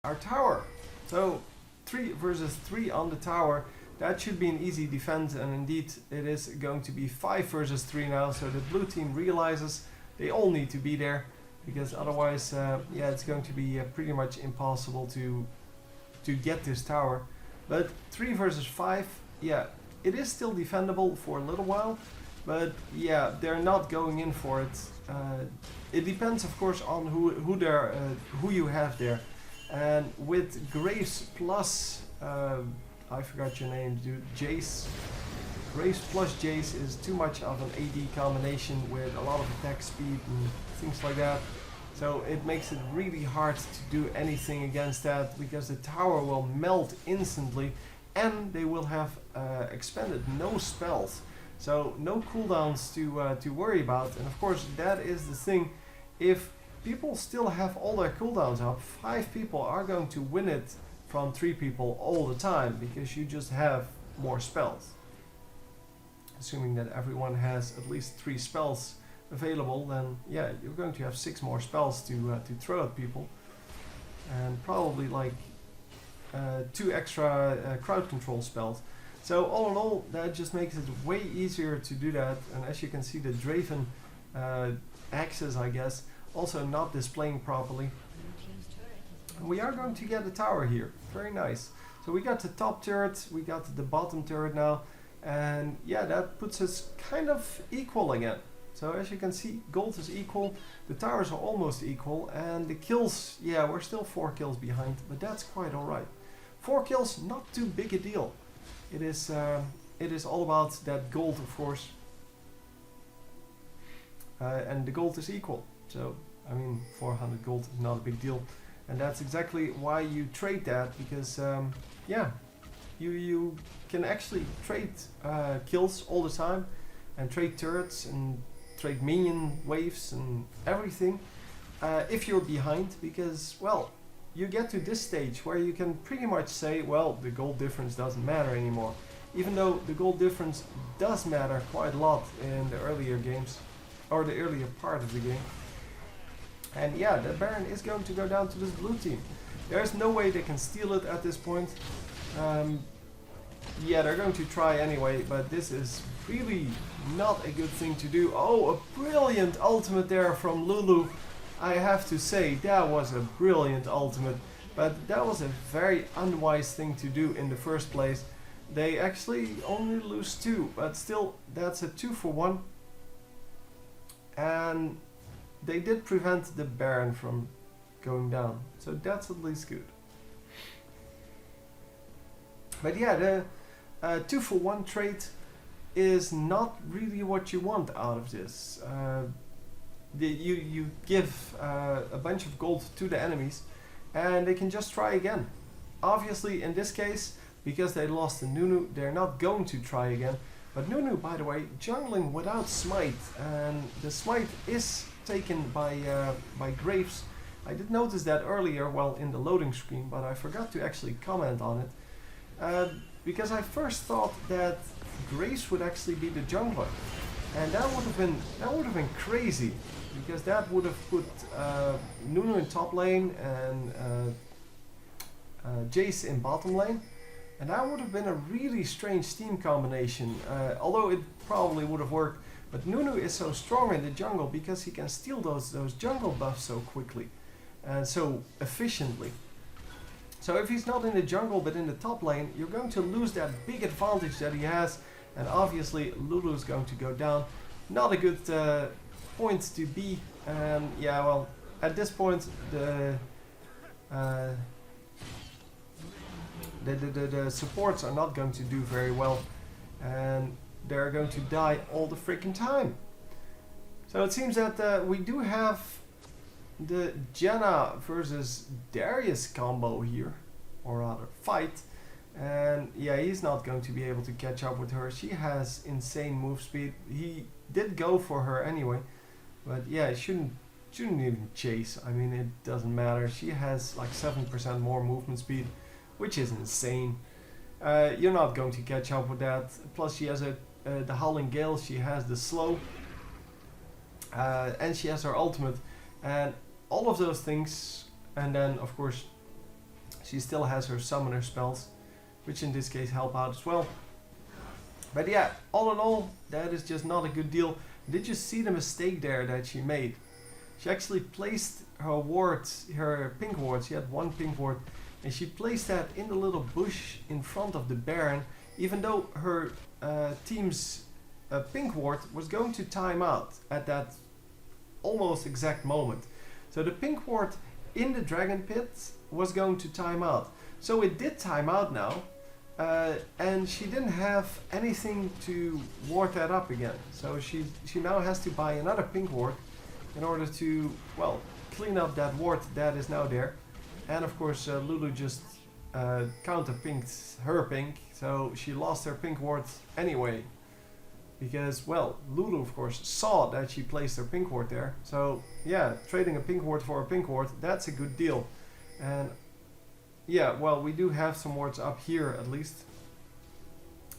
our tower. So 3 versus 3 on the tower. That should be an easy defense, and indeed it is going to be 5 versus 3 now. So the blue team realizes they all need to be there, because otherwise, yeah, it's going to be pretty much impossible to get this tower. But 3 versus 5, yeah, it is still defendable for a little while, but yeah, they're not going in for it. It depends, of course, on who you have there. And with Graves plus, I forgot your name, dude, Jace. Graves plus Jace is too much of an AD combination with a lot of attack speed and things like that. So it makes it really hard to do anything against that, because the tower will melt instantly and they will have expended no spells. So no cooldowns to worry about. And of course that is the thing, if people still have all their cooldowns up, 5 people are going to win it from 3 people all the time, because you just have more spells. Assuming that everyone has at least 3 spells available, then yeah, you're going to have 6 more spells to throw at people, and probably like 2 extra crowd control spells. So all in all, that just makes it way easier to do that. And as you can see, the Draven axes, I guess, also not displaying properly. And we are going to get a tower here. Very nice. So we got the top turret, we got the bottom turret now, and yeah, that puts us kind of equal again. So as you can see, gold is equal, the towers are almost equal, and the kills, yeah, we're still 4 kills behind, but that's quite alright. 4 kills, not too big a deal. It is all about that gold, of course, and the gold is equal. So I mean, 400 gold is not a big deal, and that's exactly why you trade that, because yeah, you can actually trade kills all the time, and trade turrets and trade minion waves and everything if you're behind, because well, you get to this stage where you can pretty much say, well, the gold difference doesn't matter anymore, even though the gold difference does matter quite a lot in the earlier games, or the earlier part of the game. And yeah, the Baron is going to go down to this blue team. There's no way they can steal it at this point. Yeah, they're going to try anyway, but this is really not a good thing to do. Oh, a brilliant ultimate there from Lulu. I have to say, that was a brilliant ultimate, but that was a very unwise thing to do in the first place. They actually only lose 2, but still, that's a 2 for 1. And they did prevent the Baron from going down, so that's at least good. But yeah, the 2 for 1 trade is not really what you want out of this. You give a bunch of gold to the enemies, and they can just try again. Obviously, in this case, because they lost the Nunu, they're not going to try again. But Nunu, by the way, jungling without smite, and the smite is taken by Graves. I did notice that earlier while in the loading screen, but I forgot to actually comment on it, because I first thought that Graves would actually be the jungler, and that would have been crazy, because that would have put Nunu in top lane and Jace in bottom lane, and that would have been a really strange team combination, although it probably would have worked. But Nunu is so strong in the jungle because he can steal those jungle buffs so quickly and so efficiently. So if he's not in the jungle but in the top lane, you're going to lose that big advantage that he has, and obviously Lulu is going to go down. Not a good point to be, and yeah, well, at this point the supports are not going to do very well, and they're going to die all the freaking time. So it seems that we do have the Janna versus Darius combo here, or rather fight, and yeah, he's not going to be able to catch up with her. She has insane move speed. He did go for her anyway, but yeah, he shouldn't even chase. I mean, it doesn't matter. She has like 7% more movement speed, which is insane. You're not going to catch up with that. Plus she has the Howling Gale, she has the slow, and she has her ultimate, and all of those things, and then of course She still has her summoner spells, which in this case help out as well. But yeah, all in all, that is just not a good deal. Did you see the mistake there that she made? She actually placed her wards, her pink ward. She had one pink ward, and she placed that in the little bush in front of the Baron, even though her team's pink ward was going to time out at that almost exact moment. So the pink ward in the dragon pit was going to time out. So it did time out now, and she didn't have anything to ward that up again. So she now has to buy another pink ward in order to, well, clean up that ward that is now there. And of course Lulu just counter-pinked her pink, so she lost her pink ward anyway. Because, well, Lulu of course saw that she placed her pink ward there. So yeah, trading a pink ward for a pink ward, that's a good deal. And yeah, well, we do have some wards up here at least.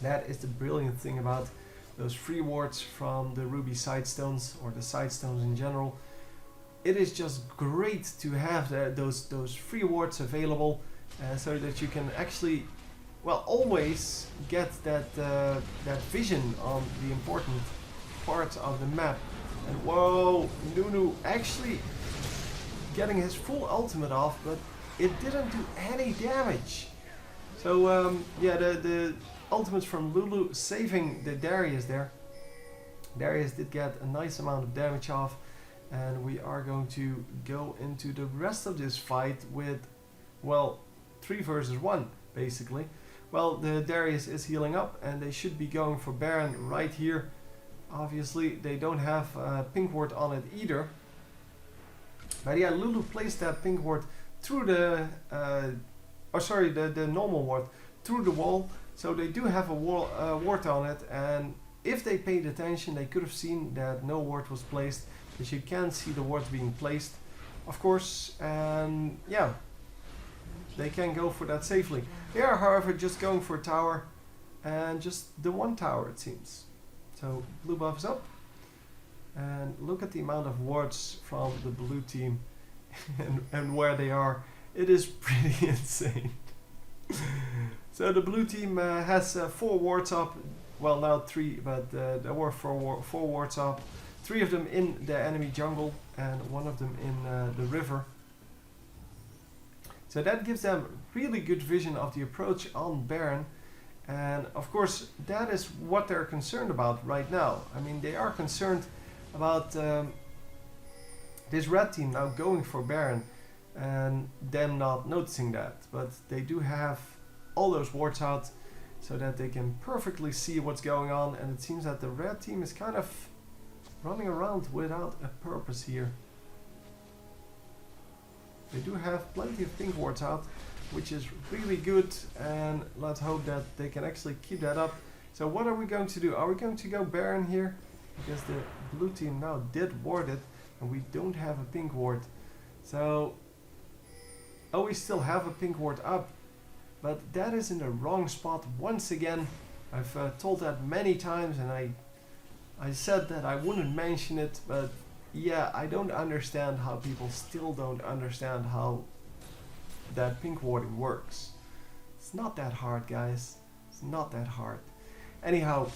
That is the brilliant thing about those free wards from the ruby sidestones, or the sidestones in general. It is just great to have those free wards available, so that you can actually, well, always get that vision on the important parts of the map. And whoa, Nunu actually getting his full ultimate off, but it didn't do any damage. So yeah, the ultimates from Lulu saving the Darius there. Darius did get a nice amount of damage off, and we are going to go into the rest of this fight with, well, 3 versus 1 basically. Well, the Darius is healing up, and they should be going for Baron right here. Obviously they don't have a pink ward on it either. But yeah, Lulu placed that pink ward through the the normal ward through the wall, so they do have a ward on it. And if they paid attention, they could have seen that no ward was placed, because you can see the wards being placed, of course. And yeah, they can go for that safely. They are, however, just going for a tower, and just the one tower it seems. So blue buff is up, and look at the amount of wards from the blue team and where they are. It is pretty insane. So the blue team has 4 wards up. Well, now 3, but there were 4 wards up. 3 of them in the enemy jungle, and 1 of them in the river. So that gives them really good vision of the approach on Baron. And of course, that is what they're concerned about right now. I mean, they are concerned about this red team now going for Baron, and them not noticing that. But they do have all those wards out, so that they can perfectly see what's going on. And it seems that the red team is kind of running around without a purpose here. They do have plenty of pink wards out, which is really good, and let's hope that they can actually keep that up. So what are we going to do? Are we going to go Baron here? Because the blue team now did ward it, and we don't have a pink ward. So, oh, we still have a pink ward up, but that is in the wrong spot once again. I've told that many times, and I said that I wouldn't mention it, but yeah, I don't understand how people still don't understand how that pink warding works. It's not that hard, guys. It's not that hard. Anyhow,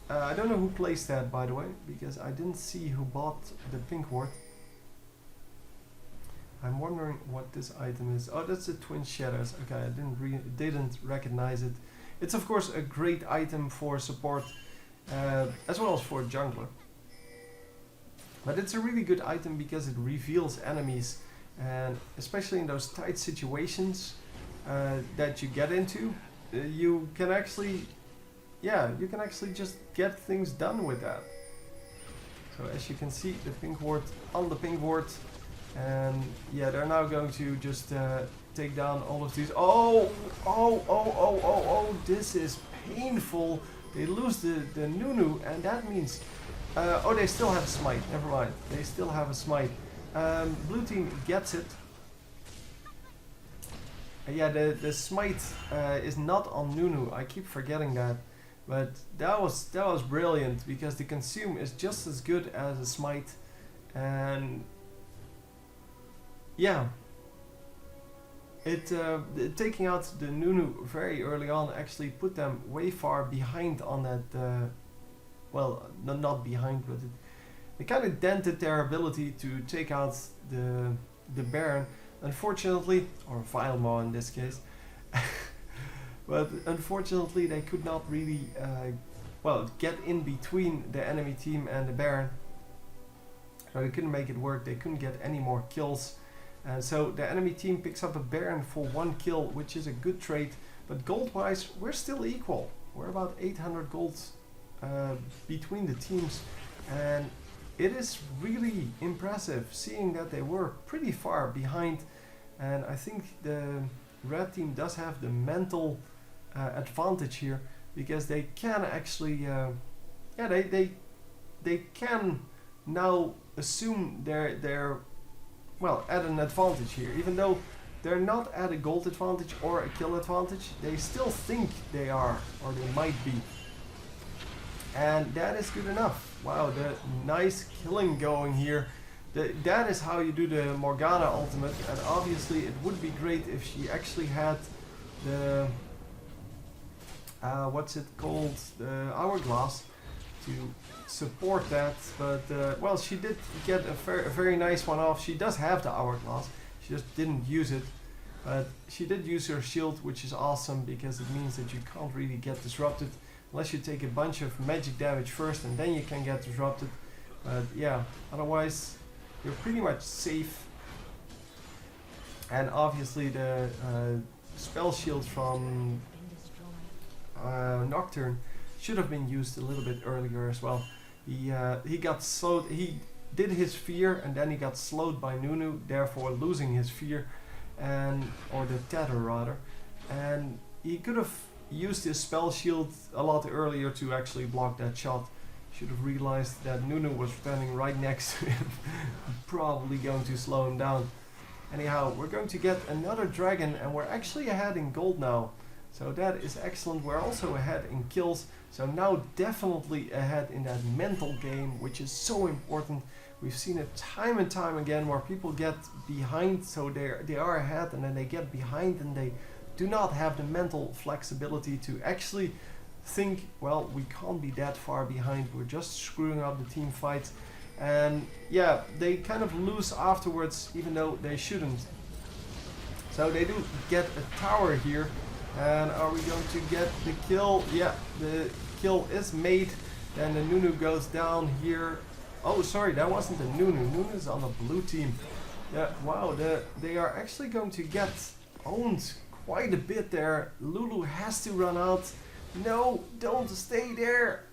I don't know who placed that, by the way, because I didn't see who bought the pink ward. I'm wondering what this item is. Oh, that's the Twin Shadows. Okay, I didn't recognize it. It's of course a great item for support, as well as for jungler. But it's a really good item because it reveals enemies, and especially in those tight situations that you get into, you can actually just get things done with that. So as you can see, the pink ward on the pink ward, and yeah, they're now going to just take down all of these. Oh, this is painful. They lose the Nunu, and that means oh, they still have a smite. Never mind. They still have a smite. Blue team gets it. Yeah, the smite is not on Nunu. I keep forgetting that, but that was brilliant, because the consume is just as good as a smite, and yeah, taking out the Nunu very early on actually put them way far behind on that. Well, not behind, but it kind of dented their ability to take out the Baron. Unfortunately, or Vilemo in this case. But unfortunately, they could not really get in between the enemy team and the Baron. So they couldn't make it work. They couldn't get any more kills. And so the enemy team picks up a Baron for 1 kill, which is a good trade. But gold-wise, we're still equal. We're about 800 gold between the teams. And it is really impressive seeing that they were pretty far behind. And I think the red team does have the mental advantage here, because they can actually they can now assume they're at an advantage here, even though they're not at a gold advantage or a kill advantage. They still think they are, or they might be, and that is good enough. Wow, the nice killing going here. That is how you do the Morgana ultimate, and obviously it would be great if she actually had the what's it called, the hourglass to support that, but well, she did get a very nice one off. She does have the hourglass, she just didn't use it, but she did use her shield, which is awesome, because it means that you can't really get disrupted unless you take a bunch of magic damage first, and then you can get disrupted. But yeah, otherwise you're pretty much safe. And obviously the spell shield from Nocturne should have been used a little bit earlier as well. He got slowed. He did his fear, and then he got slowed by Nunu, therefore losing his fear, or the tether rather. And he could have used his spell shield a lot earlier to actually block that shot. Should have realized that Nunu was standing right next to him, probably going to slow him down. Anyhow, we're going to get another dragon, and we're actually ahead in gold now. So that is excellent. We're also ahead in kills. So now definitely ahead in that mental game, which is so important. We've seen it time and time again where people get behind, so they are ahead, and then they get behind and they do not have the mental flexibility to actually think, well, we can't be that far behind. We're just screwing up the team fights. And yeah, they kind of lose afterwards, even though they shouldn't. So they do get a tower here. And are we going to get the kill? Yeah, the kill is made. Then the Nunu goes down here. Oh, sorry, that wasn't the Nunu. Nunu's on the blue team. Yeah, wow, they are actually going to get owned quite a bit there. Lulu has to run out. No, don't stay there.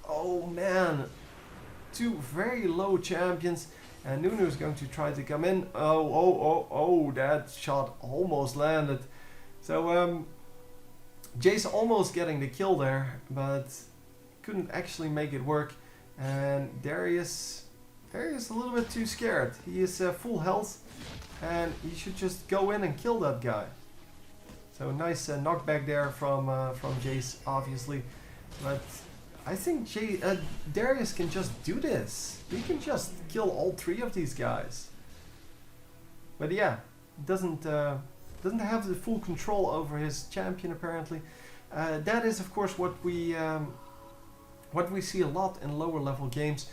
Oh man, 2 very low champions. And Nunu is going to try to come in. Oh, that shot almost landed. So Jace almost getting the kill there, but couldn't actually make it work. And Darius a little bit too scared. He is full health, and he should just go in and kill that guy. So nice knockback there from Jace, obviously. But I think Darius can just do this. He can just kill all 3 of these guys. But yeah, doesn't have the full control over his champion apparently. That is of course what we see a lot in lower level games.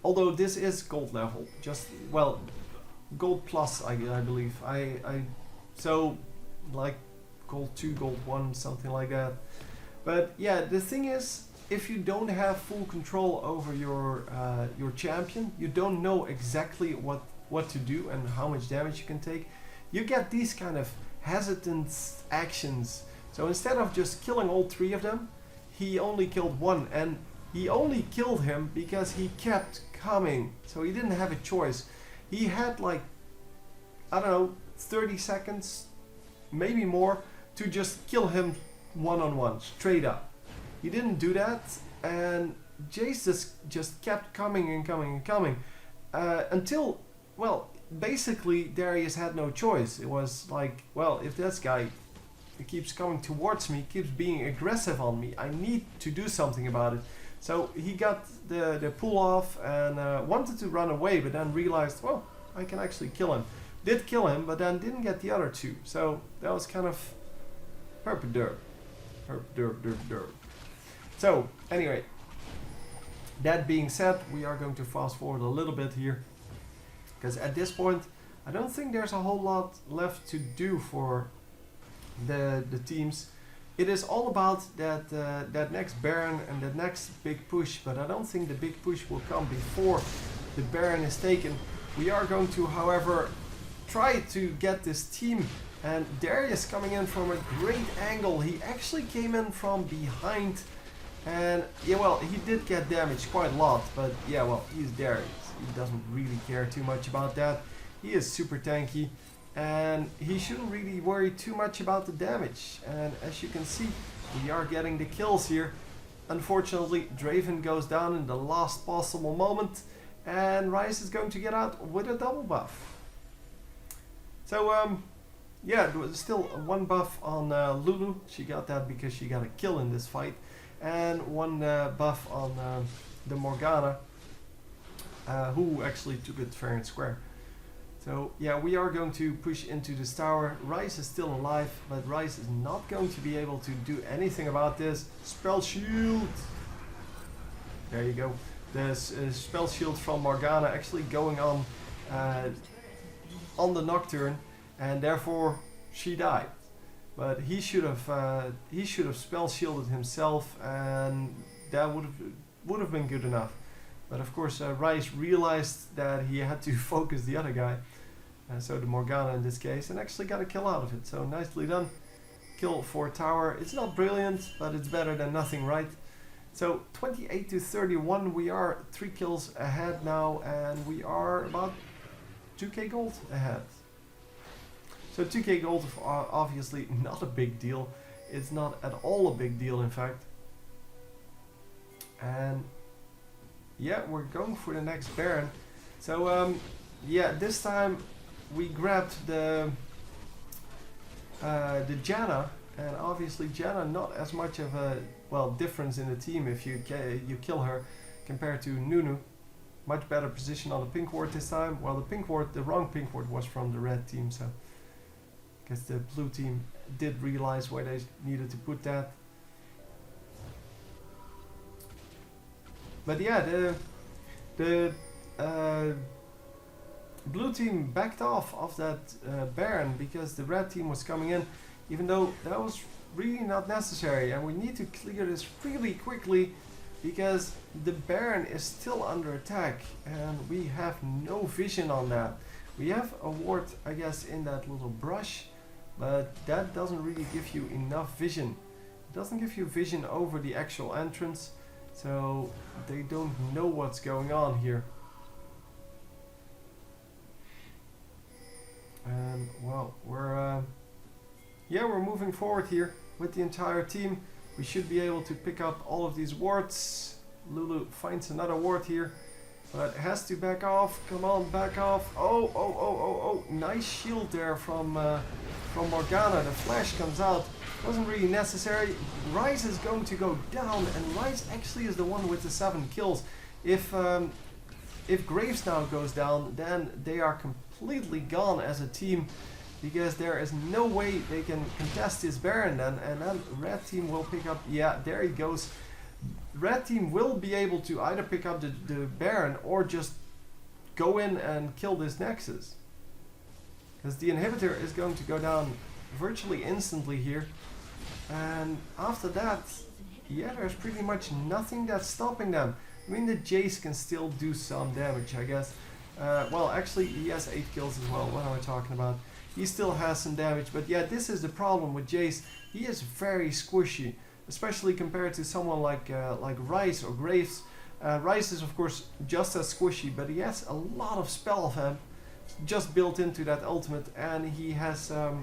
Although this is gold level, just gold plus I believe. So like gold 2, gold 1, something like that. But yeah, the thing is, if you don't have full control over your champion, you don't know exactly what to do and how much damage you can take. You get these kind of hesitant actions. So instead of just killing all 3 of them, he only killed 1, and he only killed him because he kept coming. So he didn't have a choice. He had like, I don't know, 30 seconds, maybe more, to just kill him one-on-one, straight up. He didn't do that, and Jace just kept coming and coming and coming until, well, basically Darius had no choice. It was like, well, if this guy keeps coming towards me, keeps being aggressive on me, I need to do something about it. So he got the pull off and wanted to run away, but then realized, well, I can actually kill him. did kill him, but then didn't get the other two. So that was kind of herp-derp. Herp-derp-derp-derp. So, anyway, that being said, we are going to fast forward a little bit here. Because at this point, I don't think there's a whole lot left to do for the teams. It is all about that next Baron and that next big push, but I don't think the big push will come before the Baron is taken. We are going to, however, try to get this team, and Darius coming in from a great angle. He actually came in from behind, and yeah, well, he did get damaged quite a lot, but yeah, well, he's Darius. He doesn't really care too much about that. He is super tanky, and he shouldn't really worry too much about the damage. And as you can see, we are getting the kills here. Unfortunately, Draven goes down in the last possible moment, and Ryze is going to get out with a double buff. So, yeah, there was still one buff on Lulu. She got that because she got a kill in this fight. And one buff on the Morgana, who actually took it fair and square. So yeah, we are going to push into this tower. Ryze is still alive, but Ryze is not going to be able to do anything about this. Spell shield! There you go. The spell shield from Morgana actually going on the Nocturne, and therefore she died. But he should have spell shielded himself, and that would have been good enough. But of course, Ryze realized that he had to focus the other guy, so the Morgana in this case, and actually got a kill out of it. So nicely done. Kill for tower. It's not brilliant, but it's better than nothing, right? So 28 to 31, we are 3 kills ahead now, and we are about 2k gold ahead. So 2k gold is obviously not a big deal. It's not at all a big deal, in fact. And yeah, we're going for the next Baron. So yeah, this time we grabbed the Janna, and obviously Janna not as much of a difference in the team if you kill her compared to Nunu. Much better position on the pink ward this time. Well, the wrong pink ward was from the red team, so I guess the blue team did realize where they needed to put that. But yeah, the blue team backed off of that Baron because the red team was coming in, even though that was really not necessary. And we need to clear this really quickly because the Baron is still under attack and we have no vision on that. We have a ward, I guess, in that little brush, but that doesn't really give you enough vision. It doesn't give you vision over the actual entrance. So they don't know what's going on here. And well, we're moving forward here with the entire team. We should be able to pick up all of these wards. Lulu finds another ward here, but has to back off. Come on, back off. Oh, nice shield there from Morgana. The flash comes out. Wasn't really necessary. Ryze is going to go down, and Ryze actually is the one with the 7 kills. If Graves now goes down, then they are completely gone as a team, because there is no way they can contest this Baron then, and then red team will pick up. Yeah, there he goes. Red team will be able to either pick up the Baron or just go in and kill this Nexus, because the inhibitor is going to go down virtually instantly here. And after that, yeah, there's pretty much nothing that's stopping them. I mean, the Jace can still do some damage, I guess. Well, actually, he has 8 kills as well. What am I talking about? He still has some damage, but yeah, this is the problem with Jace. He is very squishy, especially compared to someone like Ryze or Graves. Ryze is, of course, just as squishy, but he has a lot of spell vamp just built into that ultimate, and he has that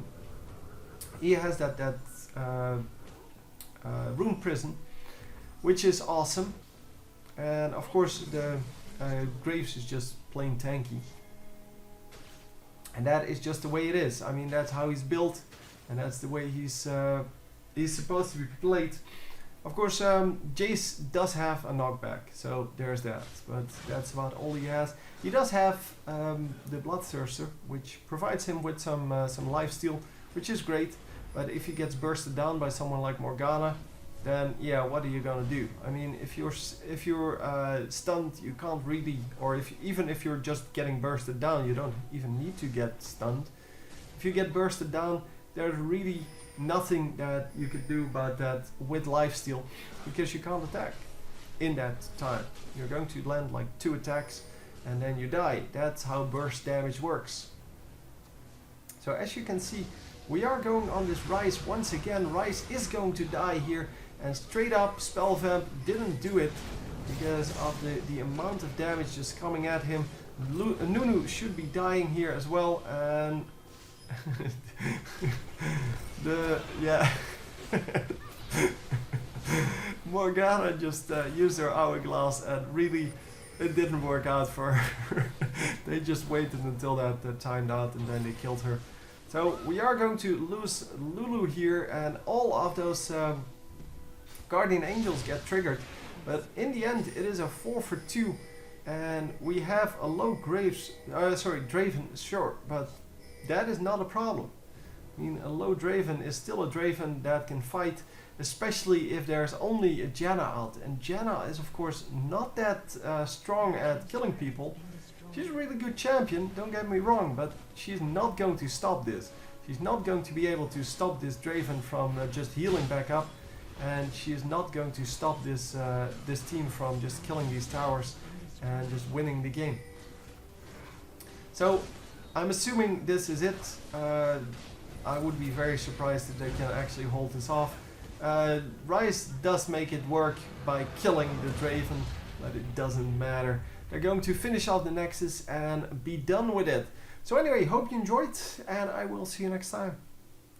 rune prison, which is awesome. And of course the Graves is just plain tanky, and that is just the way it is. I mean, that's how he's built, and that's the way he's supposed to be played. Of course, Jace does have a knockback, so there's that. But that's about all he has. He does have the Bloodthirster, which provides him with some lifesteal, which is great. But if he gets bursted down by someone like Morgana, then yeah, what are you gonna do? I mean, if you're stunned, you can't really, or even if you're just getting bursted down, you don't even need to get stunned. If you get bursted down, there's really nothing that you could do about that with lifesteal, because you can't attack in that time. You're going to land like 2 attacks and then you die. That's how burst damage works. So as you can see, we are going on this Rise once again. Rise is going to die here, and straight up Spell Vamp didn't do it because of the amount of damage just coming at him. Nunu should be dying here as well, and Morgana just used her hourglass, and really it didn't work out for her. They just waited until that timed out and then they killed her. So we are going to lose Lulu here, and all of those Guardian Angels get triggered. But in the end it is a 4 for 2, and we have a low Draven, sure, but that is not a problem. I mean, a low Draven is still a Draven that can fight, especially if there's only a Janna out. And Janna is of course not that strong at killing people. She's a really good champion, don't get me wrong, but she's not going to stop this. She's not going to be able to stop this Draven from just healing back up, and she is not going to stop this this team from just killing these towers and just winning the game. So I'm assuming this is it. I would be very surprised if they can actually hold this off. Rise does make it work by killing the Draven, but it doesn't matter. They're going to finish off the Nexus and be done with it. So anyway, hope you enjoyed, and I will see you next time.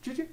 GG.